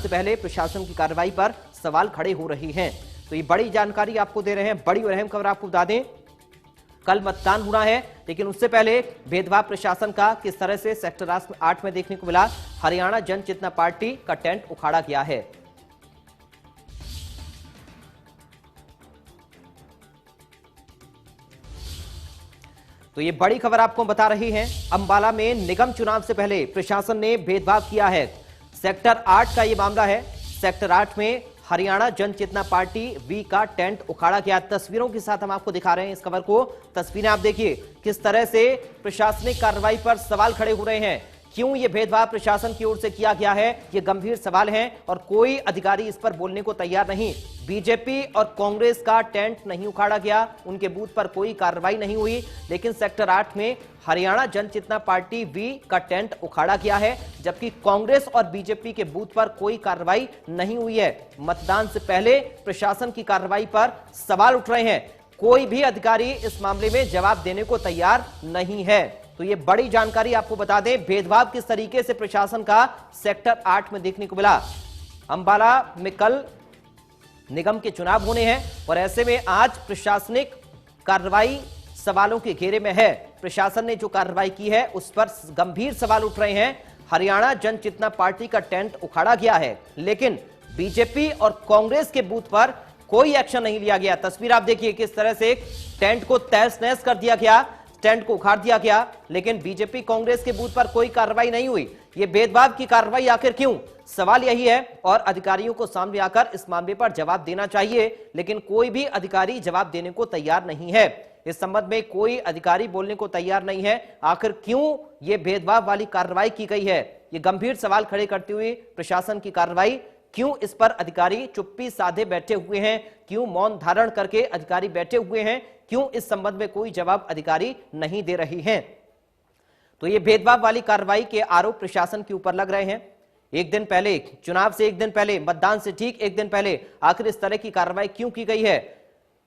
से पहले प्रशासन की कार्रवाई पर सवाल खड़े हो रहे हैं। तो ये बड़ी जानकारी आपको दे रहे हैं, बड़ी और अहम खबर आपको बता दें। कल मतदान होना है, लेकिन उससे पहले भेदभाव प्रशासन का किस तरह से सेक्टर 8 में देखने को मिला। हरियाणा जन चेतना पार्टी का टेंट उखाड़ा गया है। तो ये बड़ी खबर आपको बता रही हैं। अंबाला में निगम चुनाव से पहले प्रशासन ने भेदभाव किया है। सेक्टर 8 का ये मामला है। सेक्टर 8 में हरियाणा जन चेतना पार्टी वी का टेंट उखाड़ा गया। तस्वीरों के साथ हम आपको दिखा रहे हैं इस खबर को। तस्वीरें आप देखिए किस तरह से प्रशासनिक कार्रवाई पर सवाल खड़े हो रहे हैं। क्यों ये भेदभाव प्रशासन की ओर से किया गया है, ये गंभीर सवाल है और कोई अधिकारी इस पर बोलने को तैयार नहीं। बीजेपी और कांग्रेस का टेंट नहीं उखाड़ा गया, उनके बूथ पर कोई कार्रवाई नहीं हुई, लेकिन सेक्टर 8 में हरियाणा जन चेतना पार्टी वी का टेंट उखाड़ा गया है, जबकि कांग्रेस और बीजेपी के बूथ पर कोई कार्रवाई नहीं हुई है। मतदान से पहले प्रशासन की कार्रवाई पर सवाल उठ रहे हैं। कोई भी अधिकारी इस मामले में जवाब देने को तैयार नहीं है। तो ये बड़ी जानकारी आपको बता दें, भेदभाव किस तरीके से प्रशासन का सेक्टर 8 में देखने को मिला। अंबाला में कल निगम के चुनाव होने हैं और ऐसे में आज प्रशासनिक कार्रवाई सवालों के घेरे में है। प्रशासन ने जो कार्रवाई की है उस पर गंभीर सवाल उठ रहे हैं। हरियाणा जन चेतना पार्टी का टेंट उखाड़ा गया है, लेकिन बीजेपी और कांग्रेस के बूथ पर कोई एक्शन नहीं लिया गया। तस्वीर आप देखिए किस तरह से टेंट को तहस नहस कर दिया गया, टेंट को उखाड़ दिया गया, लेकिन बीजेपी कांग्रेस के बूथ पर कोई कार्रवाई नहीं हुई। ये भेदभाव की कार्रवाई आखिर क्यों? सवाल यही है और अधिकारियों को सामने आकर इस मामले पर जवाब देना चाहिए, लेकिन कोई भी अधिकारी जवाब देने को तैयार नहीं है। इस संबंध में कोई अधिकारी बोलने को तैयार नहीं है। आखिर क्यों ये भेदभाव वाली कार्रवाई की गई है, ये गंभीर सवाल खड़े करती हुई प्रशासन की कार्रवाई, क्यों इस पर अधिकारी चुप्पी साधे बैठे हुए हैं, क्यों मौन धारण करके अधिकारी बैठे हुए हैं, क्यों इस संबंध में कोई जवाब अधिकारी नहीं दे रहे हैं। तो ये भेदभाव वाली कार्रवाई के आरोप प्रशासन के ऊपर लग रहे हैं। एक दिन पहले, चुनाव से एक दिन पहले, मतदान से ठीक एक दिन पहले आखिर इस तरह की कार्रवाई क्यों की गई है?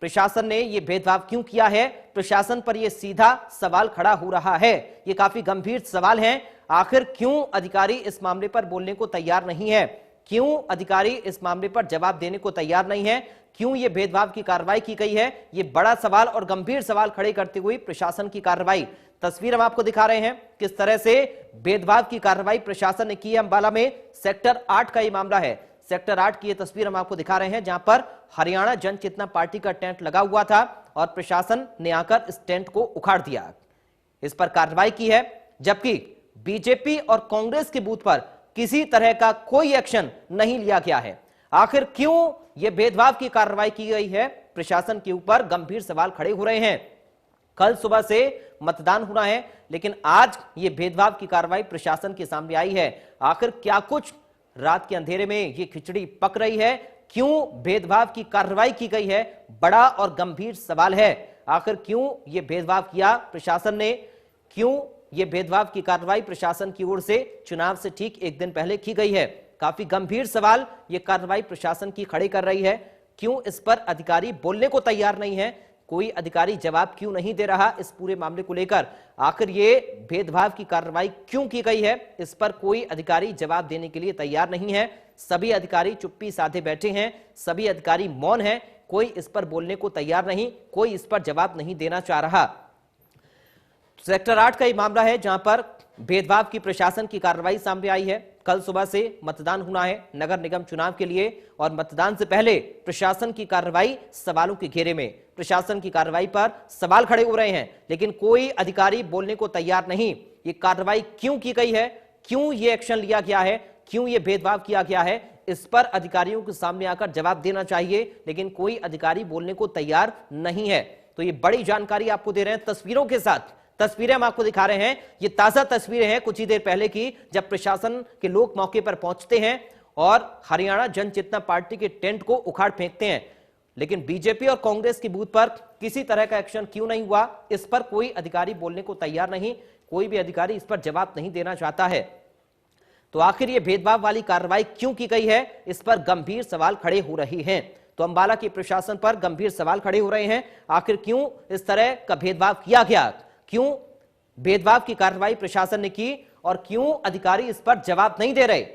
प्रशासन ने यह भेदभाव क्यों किया है? प्रशासन पर यह सीधा सवाल खड़ा हो रहा है। ये काफी गंभीर सवाल है। आखिर क्यों अधिकारी इस मामले पर बोलने को तैयार नहीं है? क्यों अधिकारी इस मामले पर जवाब देने को तैयार नहीं है? क्यों यह भेदभाव की कार्रवाई की गई है? यह बड़ा सवाल और गंभीर सवाल खड़े करते हुए प्रशासन की कार्रवाई। तस्वीर हम आपको दिखा रहे हैं किस तरह से भेदभाव की कार्रवाई प्रशासन ने की है। अंबाला में सेक्टर 8 का यह मामला है। सेक्टर 8 की यह तस्वीर हम आपको दिखा रहे हैं, जहां पर हरियाणा जन चेतना पार्टी का टेंट लगा हुआ था और प्रशासन ने आकर इस टेंट को उखाड़ दिया, इस पर कार्रवाई की है, जबकि बीजेपी और कांग्रेस के बूथ पर किसी तरह का कोई एक्शन नहीं लिया गया है। आखिर क्यों यह भेदभाव की कार्रवाई की गई है? प्रशासन के ऊपर गंभीर सवाल खड़े हो रहे हैं। कल सुबह से मतदान होना है, लेकिन आज यह भेदभाव की कार्रवाई प्रशासन के सामने आई है। आखिर क्या कुछ रात के अंधेरे में यह खिचड़ी पक रही है? क्यों भेदभाव की कार्रवाई की गई है? बड़ा और गंभीर सवाल है। आखिर क्यों यह भेदभाव किया प्रशासन ने? क्यों यह भेदभाव की कार्रवाई प्रशासन की ओर से चुनाव से ठीक एक दिन पहले की गई है? काफी गंभीर सवाल यह कार्रवाई प्रशासन की खड़े कर रही है। क्यों इस पर अधिकारी बोलने को तैयार नहीं है? कोई अधिकारी जवाब क्यों नहीं दे रहा इस पूरे मामले को लेकर? आखिर ये भेदभाव की कार्रवाई क्यों की गई है, इस पर कोई अधिकारी जवाब देने के लिए तैयार नहीं है। सभी अधिकारी चुप्पी साधे बैठे हैं, सभी अधिकारी मौन हैं, कोई इस पर बोलने को तैयार नहीं, कोई इस पर जवाब नहीं देना चाह रहा। सेक्टर 8 का यह मामला है जहां पर भेदभाव की प्रशासन की कार्रवाई सामने आई है। कल सुबह से मतदान होना है नगर निगम चुनाव के लिए और मतदान से पहले प्रशासन की कार्रवाई सवालों के घेरे में। प्रशासन की कार्रवाई पर सवाल खड़े हो रहे हैं, लेकिन कोई अधिकारी बोलने को तैयार नहीं। ये कार्रवाई क्यों की गई है? क्यों ये एक्शन लिया गया है? क्यों ये भेदभाव किया गया है? इस पर अधिकारियों के सामने आकर जवाब देना चाहिए, लेकिन कोई अधिकारी बोलने को तैयार नहीं है। तो ये बड़ी जानकारी आपको दे रहे हैं तस्वीरों के साथ। तस्वीरें हम आपको दिखा रहे हैं, ये ताजा तस्वीरें हैं कुछ ही देर पहले की, जब प्रशासन के लोग मौके पर पहुंचते हैं और हरियाणा जन चेतना पार्टी के टेंट को उखाड़ फेंकते हैं, लेकिन बीजेपी और कांग्रेस के बूथ पर किसी तरह का एक्शन क्यों नहीं हुआ? इस पर कोई अधिकारी बोलने को तैयार नहीं, कोई भी अधिकारी इस पर जवाब नहीं देना चाहता है। तो आखिर ये भेदभाव वाली कार्रवाई क्यों की गई है, इस पर गंभीर सवाल खड़े हो रहे हैं। तो अंबाला के प्रशासन पर गंभीर सवाल खड़े हो रहे हैं। आखिर क्यों इस तरह का भेदभाव किया गया? क्यों भेदभाव की कार्रवाई प्रशासन ने की और क्यों अधिकारी इस पर जवाब नहीं दे रहे?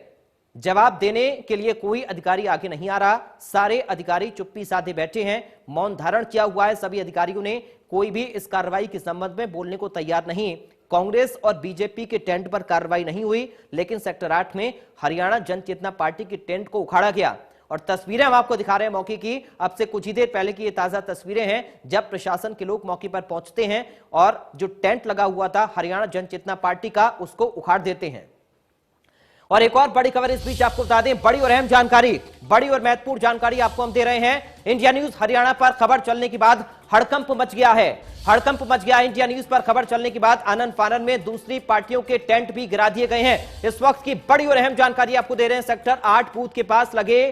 जवाब देने के लिए कोई अधिकारी आगे नहीं आ रहा। सारे अधिकारी चुप्पी साधे बैठे हैं, मौन धारण किया हुआ है सभी अधिकारियों ने। कोई भी इस कार्रवाई के संबंध में बोलने को तैयार नहीं। कांग्रेस और बीजेपी के टेंट पर कार्रवाई नहीं हुई, लेकिन सेक्टर 8 में हरियाणा जन चेतना पार्टी के टेंट को उखाड़ा गया। और तस्वीरें हम आपको दिखा रहे हैं मौके की। अब से कुछ ही देर पहले की ये ताजा तस्वीरें हैं, जब प्रशासन के लोग मौके पर पहुंचते हैं और जो टेंट लगा हुआ था हरियाणा जन चेतना पार्टी का, उसको उखाड़ देते हैं। और एक और बड़ी खबर इस बीच आपको बता दें, बड़ी और अहम जानकारी, बड़ी और महत्वपूर्ण जानकारी आपको हम दे रहे हैं। इंडिया न्यूज हरियाणा पर खबर चलने के बाद हड़कंप मच गया है। हड़कंप मच गया। इंडिया न्यूज पर खबर चलने के बाद आनन फानन में दूसरी पार्टियों के टेंट भी गिरा दिए गए हैं। इस वक्त की बड़ी और अहम जानकारी आपको दे रहे हैं। सेक्टर 8 बूथ के पास लगे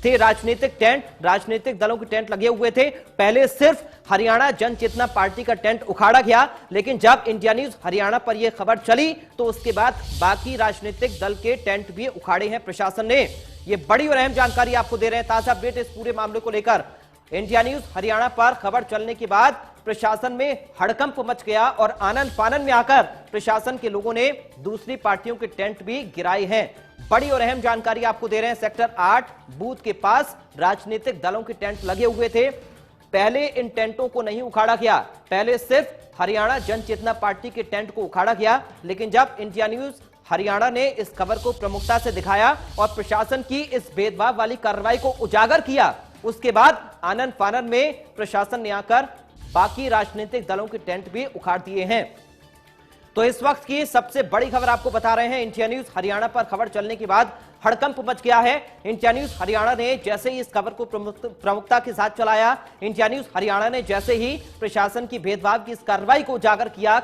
थे राजनीतिक टेंट, राजनीतिक दलों के टेंट लगे हुए थे। पहले सिर्फ हरियाणा जन चेतना पार्टी का टेंट उखाड़ा गया, लेकिन जब इंडिया न्यूज हरियाणा पर यह खबर चली तो उसके बाद बाकी राजनीतिक दल के टेंट भी उखाड़े हैं प्रशासन ने। यह बड़ी और अहम जानकारी आपको दे रहे हैं। ताजा अपडेट इस पूरे मामले को लेकर। इंडिया न्यूज हरियाणा पर खबर चलने के बाद प्रशासन में हड़कंप मच गया और आनन फानन में आकर प्रशासन के लोगों ने दूसरी पार्टियों के टेंट भी गिराए हैं। बड़ी और अहम जानकारी आपको दे रहे हैं। सेक्टर 8 बूथ के पास राजनीतिक दलों के टेंट लगे हुए थे। पहले इन टेंटों को नहीं उखाड़ा गया, पहले सिर्फ हरियाणा जन चेतना पार्टी के टेंट को उखाड़ा गया। लेकिन जब इंडिया न्यूज हरियाणा ने इस खबर को प्रमुखता से दिखाया और प्रशासन की इस भेदभाव वाली कार्रवाई को उजागर किया, उसके बाद आनन फानन में प्रशासन ने आकर बाकी राजनीतिक दलों के टेंट भी उखाड़ दिए हैं। तो इस वक्त की सबसे बड़ी खबर आपको बता रहे हैं। इंडिया न्यूज हरियाणा पर खबर चलने के बाद हड़कंप मच गया है। इंडिया न्यूज हरियाणा ने जैसे ही इस खबर को प्रमुखता के साथ चलाया, इंडिया न्यूज हरियाणा ने जैसे ही प्रशासन की भेदभाव की इस कार्रवाई को उजागर किया,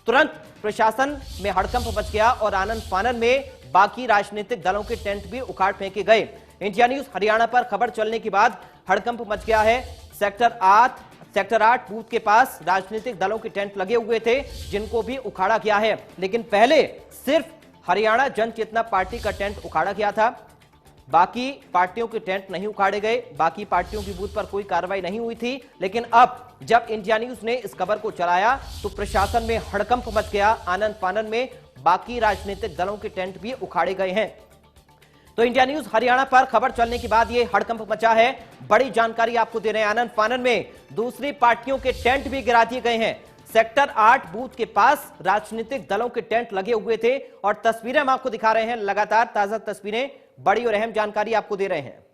तुरंत प्रशासन में हड़कंप मच गया और आनन फानन में बाकी राजनीतिक दलों के टेंट भी उखाड़ फेंके गए। इंडिया न्यूज हरियाणा पर खबर चलने के बाद हड़कंप मच गया है। सेक्टर 8 बूथ के पास राजनीतिक दलों के टेंट लगे हुए थे, जिनको भी उखाड़ा गया है। लेकिन पहले सिर्फ हरियाणा जन चेतना पार्टी का टेंट उखाड़ा गया था, बाकी पार्टियों के टेंट नहीं उखाड़े गए, बाकी पार्टियों की बूथ पर कोई कार्रवाई नहीं हुई थी। लेकिन अब जब इंडिया न्यूज ने इस खबर को चलाया तो प्रशासन में हड़कंप मच गया। आनन फानन में बाकी राजनीतिक दलों के टेंट भी उखाड़े गए हैं। तो इंडिया न्यूज हरियाणा पर खबर चलने के बाद यह हड़कंप मचा है। बड़ी जानकारी आपको दे रहे हैं। आनन फानन में दूसरी पार्टियों के टेंट भी गिरा दिए गए हैं। सेक्टर 8 बूथ के पास राजनीतिक दलों के टेंट लगे हुए थे और तस्वीरें हम आपको दिखा रहे हैं। लगातार ताजा तस्वीरें, बड़ी और अहम जानकारी आपको दे रहे हैं।